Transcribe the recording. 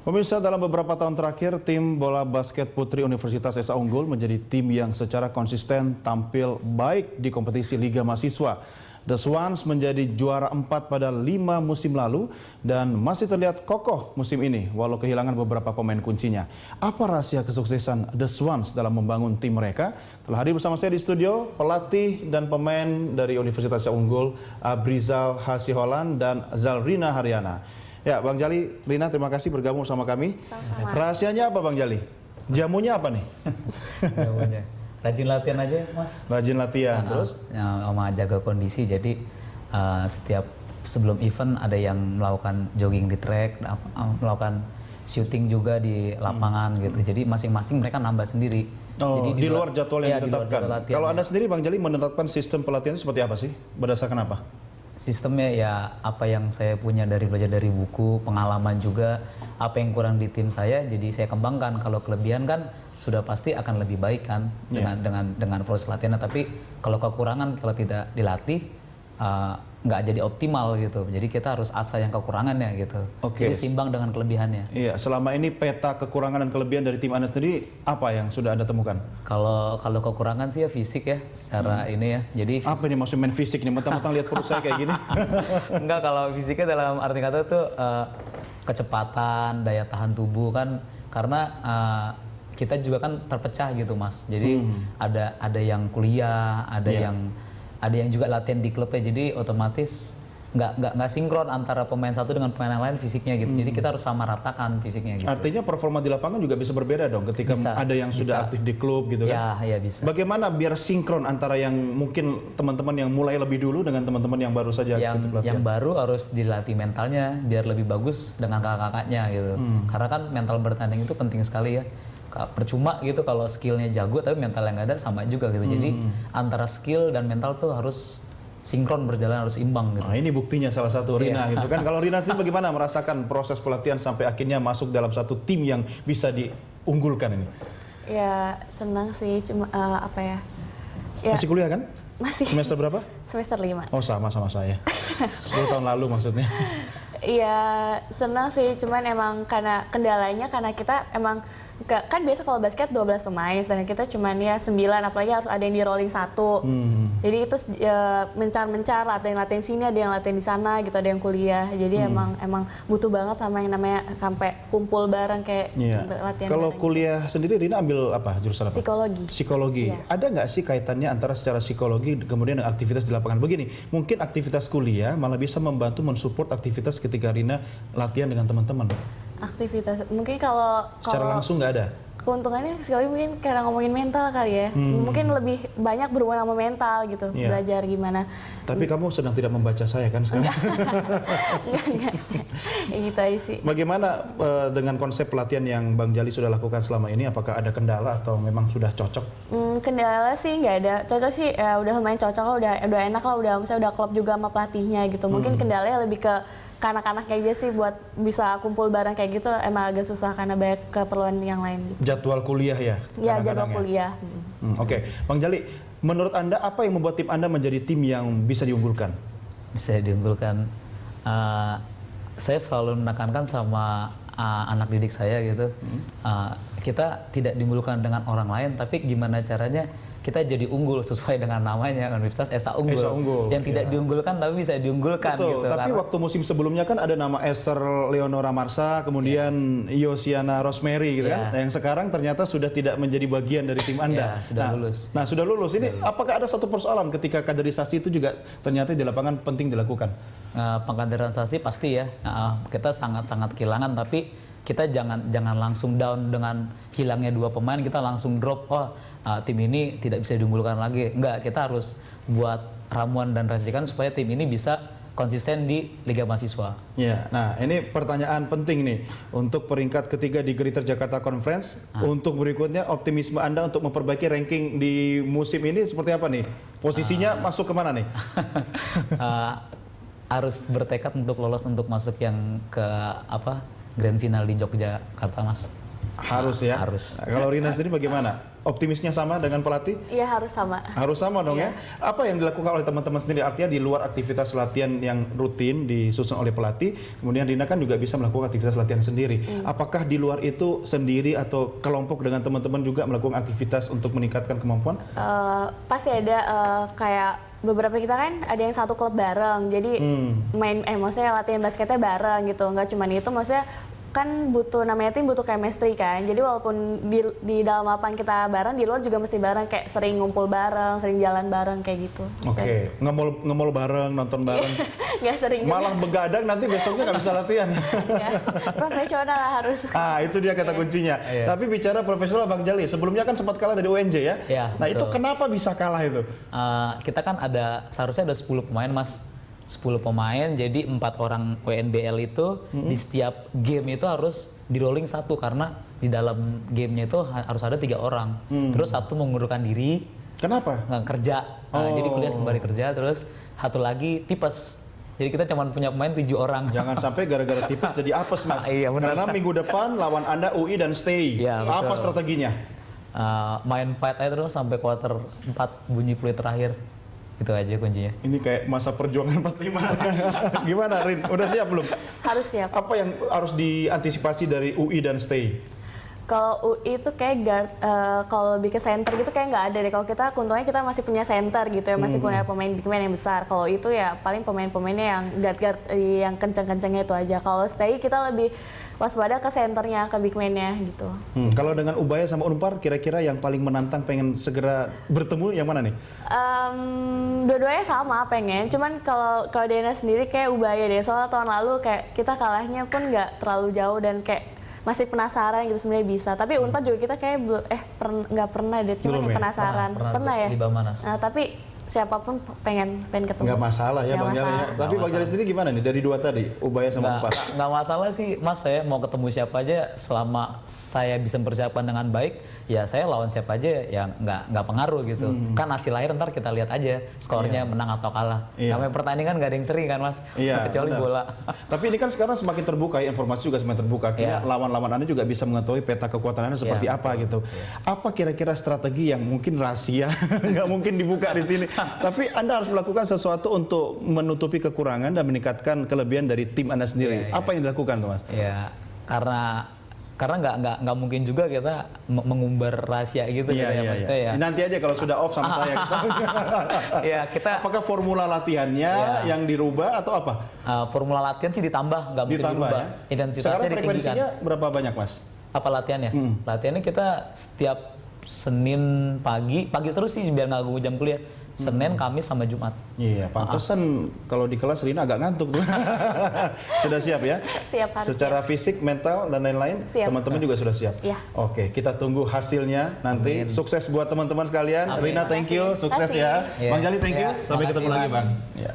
Pemirsa, dalam beberapa tahun terakhir, tim bola basket putri Universitas Esa Unggul menjadi tim yang secara konsisten tampil baik di kompetisi Liga Mahasiswa. The Swans menjadi juara 4 pada 5 musim lalu dan masih terlihat kokoh musim ini walau kehilangan beberapa pemain kuncinya. Apa rahasia kesuksesan The Swans dalam membangun tim mereka? Telah hadir bersama saya di studio pelatih dan pemain dari Universitas Esa Unggul, Abrizal Hasiholan dan Zalrina Haryana. Ya, Bang Jali, Rina, terima kasih bergabung bersama kami. Sama-sama. Rahasianya apa, Bang Jali? Jamunya apa nih? Jamunya rajin latihan aja, Mas. Rajin latihan, terus? Sama jaga kondisi. Jadi setiap sebelum event ada yang melakukan jogging di track, melakukan shooting juga di lapangan gitu. Jadi masing-masing mereka nambah sendiri. Oh, jadi di luar jadwal yang ditetapkan. Kalau Anda ya. sendiri, Bang Jali, menetapkan sistem pelatihan seperti apa sih? Berdasarkan apa? Sistemnya ya apa yang saya punya dari belajar dari buku, pengalaman juga, apa yang kurang di tim saya, jadi saya kembangkan. Kalau kelebihan kan sudah pasti akan lebih baik kan dengan proses latihannya. Tapi kalau kekurangan, kalau tidak dilatih nggak jadi optimal gitu. Jadi kita harus asah yang kekurangannya gitu. Oke. Jadi simbang dengan kelebihannya. Iya, selama ini peta kekurangan dan kelebihan dari tim Anda sendiri apa yang sudah Anda temukan? Kalau kekurangan sih ya fisik ya, secara ini ya. Jadi Apa ini maksud main fisik nih? Mentang-mentang lihat perut saya kayak gini. enggak, kalau fisiknya dalam arti kata tuh kecepatan, daya tahan tubuh kan, karena kita juga kan terpecah gitu, Mas. Jadi ada yang kuliah, ada yang juga latihan di klubnya, jadi otomatis nggak sinkron antara pemain satu dengan pemain yang lain fisiknya gitu. Jadi kita harus sama ratakan fisiknya gitu. Artinya performa di lapangan juga bisa berbeda dong ketika ada yang sudah aktif di klub gitu kan? Ya bisa. Bagaimana biar sinkron antara yang mungkin teman-teman yang mulai lebih dulu dengan teman-teman yang baru saja ikut pelatihan? Yang baru harus dilatih mentalnya biar lebih bagus dengan kakak-kakaknya gitu. Karena kan mental bertanding itu penting sekali ya. Percuma gitu kalau skillnya jago tapi mental yang nggak ada sama juga gitu. Jadi antara skill dan mental tuh harus sinkron, berjalan, harus imbang gitu. Nah, ini buktinya salah satu Rina gitu kan. Kalau Rina sendiri bagaimana merasakan proses pelatihan sampai akhirnya masuk dalam satu tim yang bisa diunggulkan ini? Ya senang sih, cuma apa ya? Masih kuliah kan? Masih. Semester berapa? Semester 5. Oh, sama saya. 10 tahun lalu maksudnya. Iya senang sih, cuman emang karena kendalanya karena kita emang kan biasa kalau basket 12 pemain, sedangkan kita cuman ya 9, apalagi harus ada yang di rolling 1. Jadi itu mencar-mencar, latihan sini, ada yang latihan di sana gitu, ada yang kuliah. Jadi emang butuh banget sama yang namanya sampai kumpul bareng kayak latihan. Kalau kuliah gitu. sendiri Rina ambil apa, jurusan apa? Psikologi. Psikologi. Iya. Ada nggak sih kaitannya antara secara psikologi kemudian dengan aktivitas di lapangan? Begini, mungkin aktivitas kuliah malah bisa membantu mensupport aktivitas ketika Rina latihan dengan teman-teman. Aktivitas mungkin kalau Secara langsung nggak ada? Keuntungannya sekali mungkin karena ngomongin mental kali ya. Mungkin lebih banyak berhubungan sama mental gitu, belajar gimana. Tapi kamu sedang tidak membaca saya kan sekarang? Enggak. Ya gitu aja sih. Bagaimana dengan konsep pelatihan yang Bang Jali sudah lakukan selama ini? Apakah ada kendala atau memang sudah cocok? Kendala sih nggak ada. Cocok sih ya udah lumayan cocok lah, udah enak lah, misalnya udah klop juga sama pelatihnya gitu. Mungkin kendalanya lebih ke anak-anak kayak gitu sih, buat bisa kumpul bareng kayak gitu emang agak susah karena banyak keperluan yang lain gitu. Jadwal kuliah ya? Ya, jadwal kuliah. Oke. Bang Jali, menurut Anda apa yang membuat tim Anda menjadi tim yang bisa diunggulkan? Bisa diunggulkan. Saya selalu menekankan sama anak didik saya gitu. Kita tidak diunggulkan dengan orang lain, tapi gimana caranya kita jadi unggul sesuai dengan namanya, Universitas Esa Unggul. Esa Unggul. Yang tidak diunggulkan tapi bisa diunggulkan. Betul, gitu. tapi waktu musim sebelumnya kan ada nama Esther Leonora Marsa, kemudian Yosiana Rosemary gitu kan. Nah, yang sekarang ternyata sudah tidak menjadi bagian dari tim Anda. Sudah lulus. Nah, sudah lulus. Ini apakah ada satu persoalan ketika kaderisasi itu juga ternyata di lapangan penting dilakukan? Pengkaderisasi pasti ya. Kita sangat-sangat kehilangan, tapi kita jangan langsung down dengan hilangnya 2 pemain, kita langsung drop, tim ini tidak bisa diunggulkan lagi. Enggak, kita harus buat ramuan dan racikan supaya tim ini bisa konsisten di Liga Mahasiswa. Ya, nah ini pertanyaan penting nih untuk peringkat ketiga di Greater Jakarta Conference. Untuk berikutnya, optimisme Anda untuk memperbaiki ranking di musim ini seperti apa nih? Posisinya masuk kemana nih? Harus bertekad untuk lolos untuk masuk yang ke Grand Final di Yogyakarta, Mas. Harus ya? Harus. Nah, kalau Rina sendiri bagaimana? optimisnya sama dengan pelatih? Iya harus sama. Harus sama dong Iya. ya. Apa yang dilakukan oleh teman-teman sendiri? Artinya di luar aktivitas latihan yang rutin disusun oleh pelatih, kemudian Rina kan juga bisa melakukan aktivitas latihan sendiri. Apakah di luar itu sendiri atau kelompok dengan teman-teman juga melakukan aktivitas untuk meningkatkan kemampuan? Pasti ada kayak beberapa kita kan ada yang satu klub bareng, jadi maksudnya latihan basketnya bareng gitu, nggak cuma itu, maksudnya kan butuh namanya tim butuh chemistry kan, jadi walaupun di dalam lapangan kita bareng, di luar juga mesti bareng, kayak sering ngumpul bareng, sering jalan bareng kayak gitu. Oke, ngemol bareng, nonton bareng. Nggak sering juga. Malah begadang nanti besoknya nggak bisa latihan. Ya, profesional lah harus. Itu dia kata kuncinya. Tapi bicara profesional Bang Jali, sebelumnya kan sempat kalah dari UNJ ya. Iya, Nah itu betul. kenapa bisa kalah itu? Kita kan seharusnya ada 10 pemain Mas. 10 pemain, jadi 4 orang WNBL itu di setiap game itu harus di rolling satu, karena di dalam gamenya itu harus ada 3 orang. Terus satu mengundurkan diri, Kenapa? nggak kerja, jadi kuliah sembari kerja. Terus satu lagi tipes. Jadi kita cuma punya pemain 7 orang. Jangan sampai gara-gara tipes jadi apes Mas. Iya, benar. Karena minggu depan lawan Anda UI dan Stay. Iya, betul. Apa strateginya? Main fight aja terus sampai quarter 4 bunyi peluit terakhir. Itu aja kuncinya. Ini kayak masa perjuangan 45. Gimana Rin? Udah siap belum? Harus siap. Apa yang harus diantisipasi dari UI dan Stay? Kalau UI itu kayak guard, kalau lebih ke center gitu kayak nggak ada deh. Kalau kita untungnya kita masih punya center gitu ya, masih punya pemain big man yang besar. Kalau itu ya paling pemain-pemainnya yang guard yang kenceng-kencengnya itu aja. Kalau Stay kita lebih waspada ke centernya, ke big man-nya gitu. Kalau dengan Ubaya sama Unpar, kira-kira yang paling menantang pengen segera bertemu yang mana nih? Dua-duanya sama pengen, cuman kalau Dena sendiri kayak Ubaya deh. Soalnya tahun lalu kayak kita kalahnya pun nggak terlalu jauh dan kayak masih penasaran gitu sebenarnya bisa. Tapi Unpad juga kita kayak nggak pernah deh, cuma Belum ya? penasaran. Pernah Ya. di Bamanas. Nah, tapi siapapun pengen ketemu. Nggak masalah ya Nggak Bang Jali ya. masalah. Tapi Bang Jali sendiri gimana nih dari dua tadi, Ubaya sama Unpar? Nggak masalah sih Mas, saya mau ketemu siapa aja selama saya bisa mempersiapkan dengan baik, ya saya lawan siapa aja ya nggak pengaruh gitu. Kan hasil akhir ntar kita lihat aja skornya menang atau kalah. Iya. Namanya pertandingan nggak ada yang seri kan Mas, Iya, kecuali benar. bola. Tapi ini kan sekarang semakin terbuka ya, informasi juga semakin terbuka. Artinya Iya. lawan-lawan Anda juga bisa mengetahui peta kekuatan Anda seperti Iya, apa betul. gitu. Apa kira-kira strategi yang mungkin rahasia, nggak mungkin dibuka di sini. Tapi Anda harus melakukan sesuatu untuk menutupi kekurangan dan meningkatkan kelebihan dari tim Anda sendiri. Iya, iya. Apa yang dilakukan tuh Mas? Ya karena nggak mungkin juga kita mengumbar rahasia gitu gitu ya maksudnya ya. Nanti aja kalau sudah off sama saya. Ya kita Apakah formula latihannya yang dirubah atau apa? formula latihan sih ditambah, nggak mungkin Ditambah dirubah. ya? Intensitasnya Sekarang ditinggikan. frekuensinya berapa banyak Mas? Apa latihannya? Latihannya kita setiap Senin pagi terus sih biar nggak ganggu jam kuliah. Senin, Kamis sama Jumat. Iya, pantesan kalau di kelas Rina agak ngantuk tuh. Sudah siap ya? Siap, harus Secara fisik, mental dan lain-lain, Siap. teman-teman juga sudah siap. Iya. Oke, kita tunggu hasilnya nanti. Amin. Sukses buat teman-teman sekalian. Amin. Rina, thank you, Terima sukses kasih. ya. Iya. Bang Jali, thank you. Iya, Sampai makasih, ketemu lagi, Mas. Bang. Ya.